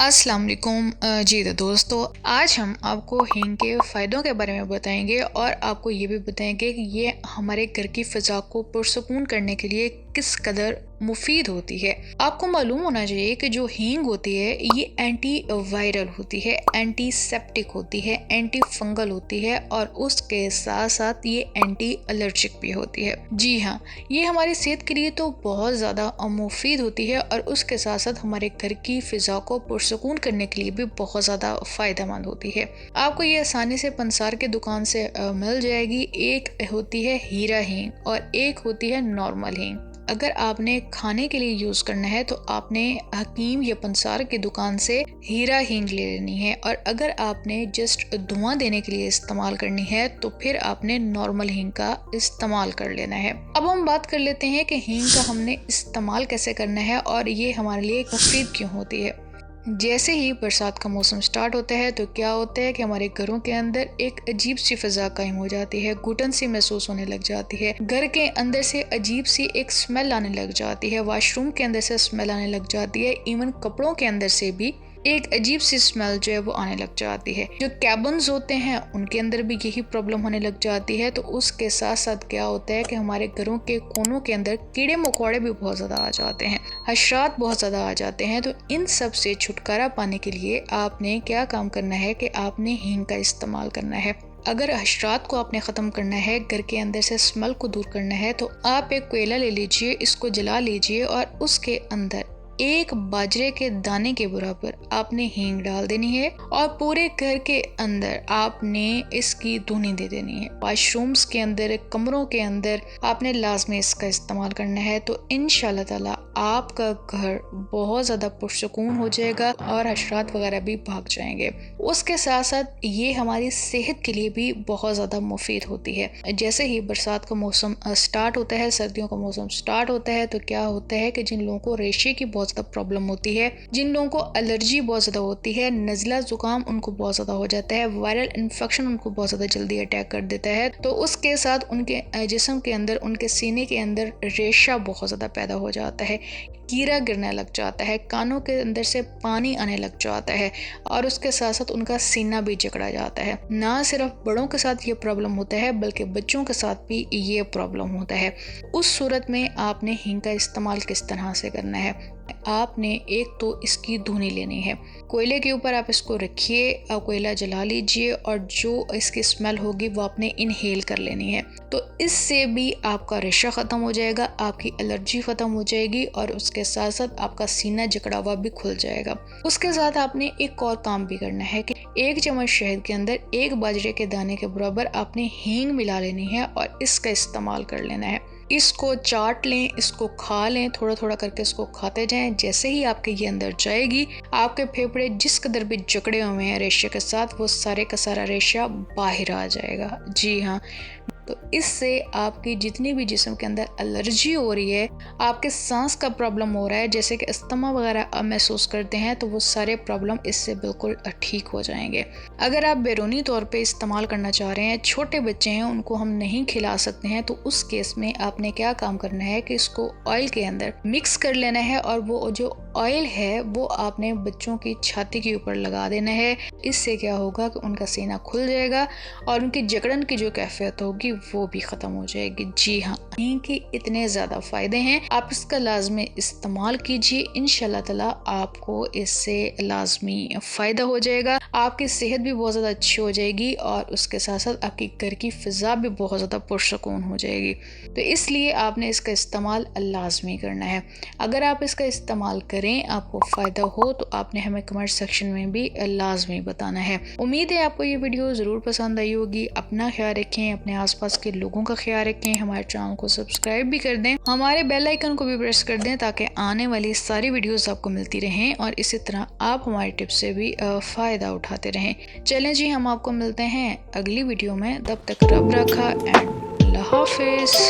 अस्सलाम वालेकुम। जी तो दोस्तों, आज हम आपको हींग के फ़ायदों के बारे में बताएंगे और आपको ये भी बताएंगे कि ये हमारे घर की फ़िज़ा को पुरसकून करने के लिए किस कदर मुफीद होती है। आपको मालूम होना चाहिए कि जो हींग होती है ये एंटी वायरल होती है, एंटीसेप्टिक होती है, एंटी फंगल होती है और उसके साथ साथ ये एंटी एलर्जिक भी होती है। जी हाँ, ये हमारी सेहत के लिए तो बहुत ज़्यादा मुफीद होती है और उसके साथ साथ हमारे घर की फ़िज़ा को पुरसकून करने के लिए भी बहुत ज़्यादा फ़ायदेमंद होती है। आपको ये आसानी से पंसार के दुकान से मिल जाएगी। एक होती है हीरा हींग और एक होती है नॉर्मल हींग। अगर आपने खाने के लिए यूज़ करना है तो आपने हकीम या पंसार की दुकान से हीरा हींग ले लेनी है, और अगर आपने जस्ट धुआं देने के लिए इस्तेमाल करनी है तो फिर आपने नॉर्मल हींग का इस्तेमाल कर लेना है। अब हम बात कर लेते हैं कि हींग का हमने इस्तेमाल कैसे करना है और ये हमारे लिए मुफीद क्यों होती है। जैसे ही बरसात का मौसम स्टार्ट होता है तो क्या होता है कि हमारे घरों के अंदर एक अजीब सी फिजा कायम हो जाती है, घुटन सी महसूस होने लग जाती है, घर के अंदर से अजीब सी एक स्मेल आने लग जाती है, वॉशरूम के अंदर से स्मेल आने लग जाती है, इवन कपड़ों के अंदर से भी एक अजीब सी स्मेल जो है वो आने लग जाती है। जो कैबन्स होते हैं उनके अंदर भी यही प्रॉब्लम होने लग जाती है। तो उसके साथ साथ क्या होता है कि हमारे घरों के कोनों के अंदर कीड़े मकोड़े भी बहुत ज़्यादा आ जाते हैं, हशरात बहुत ज़्यादा आ जाते हैं। तो इन सब से छुटकारा पाने के लिए आपने क्या काम करना है कि आपने हींग का इस्तेमाल करना है। अगर हशरात को आपने ख़त्म करना है, घर के अंदर से स्मेल को दूर करना है, तो आप एक कोयला ले लीजिए, इसको जला लीजिए और उसके अंदर एक बाजरे के दाने के बराबर आपने हींग डाल देनी है और पूरे घर के अंदर आपने इसकी धुनी दे देनी है। वॉशरूम्स के अंदर, कमरों के अंदर आपने लाजमी इसका इस्तेमाल करना है। तो इंशाल्लाह ताला आपका घर बहुत ज़्यादा पुरसकून हो जाएगा और हशरात वगैरह भी भाग जाएंगे। उसके साथ साथ ये हमारी सेहत के लिए भी बहुत ज़्यादा मुफीद होती है। जैसे ही बरसात का मौसम स्टार्ट होता है, सर्दियों का मौसम स्टार्ट होता है, तो क्या होता है कि जिन लोगों को रेशे की बहुत ज़्यादा प्रॉब्लम होती है, जिन लोगों को एलर्जी बहुत ज़्यादा होती है, नज़ला ज़ुकाम उनको बहुत ज़्यादा हो जाता है, वायरल इन्फेक्शन उनको बहुत ज़्यादा जल्दी अटैक कर देता है, तो उसके साथ उनके जिस्म के अंदर, उनके सीने के अंदर रेशा बहुत ज़्यादा पैदा हो जाता है, कीड़ा गिरने लग जाता है, कानों के अंदर से पानी आने लग जाता है और उसके साथ साथ उनका सीना भी जकड़ा जाता है। ना सिर्फ बड़ों के साथ ये प्रॉब्लम होता है बल्कि बच्चों के साथ भी ये प्रॉब्लम होता है। उस सूरत में आपने हींग का इस्तेमाल किस तरह से करना है, आपने एक तो इसकी धुनी लेनी है। कोयले के ऊपर आप इसको रखिए और कोयला जला लीजिए और जो इसकी स्मेल होगी वो आपने इनहेल कर लेनी है। तो इससे भी आपका रेशा ख़त्म हो जाएगा, आपकी एलर्जी ख़त्म हो जाएगी और उसके साथ साथ आपका सीना जकड़ा हुआ भी खुल जाएगा। उसके साथ आपने एक और काम भी करना है कि 1 चम्मच शहद के अंदर 1 बाजरे के दाने के बराबर आपने हींग मिला लेनी है और इसका इस्तेमाल कर लेना है। इसको चाट लें, इसको खा लें, थोड़ा थोड़ा करके इसको खाते जाएं। जैसे ही आपके ये अंदर जाएगी, आपके फेफड़े जिस कदर भी जकड़े हुए हैं रेशे के साथ, वो सारे का सारा रेशा बाहर आ जाएगा। जी हाँ, तो इससे आपकी जितनी भी जिस्म के अंदर एलर्जी हो रही है, आपके सांस का प्रॉब्लम हो रहा है, जैसे कि अस्थमा वगैरह महसूस करते हैं, तो वो सारे प्रॉब्लम इससे बिल्कुल ठीक हो जाएंगे। अगर आप बैरूनी तौर पे इस्तेमाल करना चाह रहे हैं, छोटे बच्चे हैं उनको हम नहीं खिला सकते हैं, तो उस केस में आपने क्या काम करना है कि इसको ऑयल के अंदर मिक्स कर लेना है और वो जो ऑयल है वो आपने बच्चों की छाती के ऊपर लगा देना है। इससे क्या होगा कि उनका सीना खुल जाएगा और उनकी जकड़न की जो कैफियत होगी वो भी ख़त्म हो जाएगी। जी हाँ, हींग के इतने ज़्यादा फ़ायदे हैं, आप इसका लाजमी इस्तेमाल कीजिए। इंशाल्लाह ताला आपको इससे लाजमी फ़ायदा हो जाएगा, आपकी सेहत भी बहुत ज़्यादा अच्छी हो जाएगी और उसके साथ साथ आपकी घर की फ़िज़ा भी बहुत ज़्यादा पुरसकून हो जाएगी। तो इसलिए आपने इसका इस्तेमाल लाजमी करना है। अगर आप इसका इस्तेमाल करें, आपको फ़ायदा हो, तो आपने हमें कमेंट सेक्शन में भी लाजमी बताना है। उम्मीद है आपको ये वीडियो ज़रूर पसंद आई होगी। अपना ख्याल रखें, अपने आसपास के लोगों का ख्याल रखें, हमारे चैनल को सब्सक्राइब भी कर दें, हमारे बेल आइकन को भी प्रेस कर दें ताकि आने वाली सारी वीडियोस आपको मिलती रहें और इसी तरह आप हमारी टिप्स से भी फ़ायदा उठाते रहें। चलें जी, हम आपको मिलते हैं अगली वीडियो में। तब तक रब रखा एंड अल्लाह हाफिज़।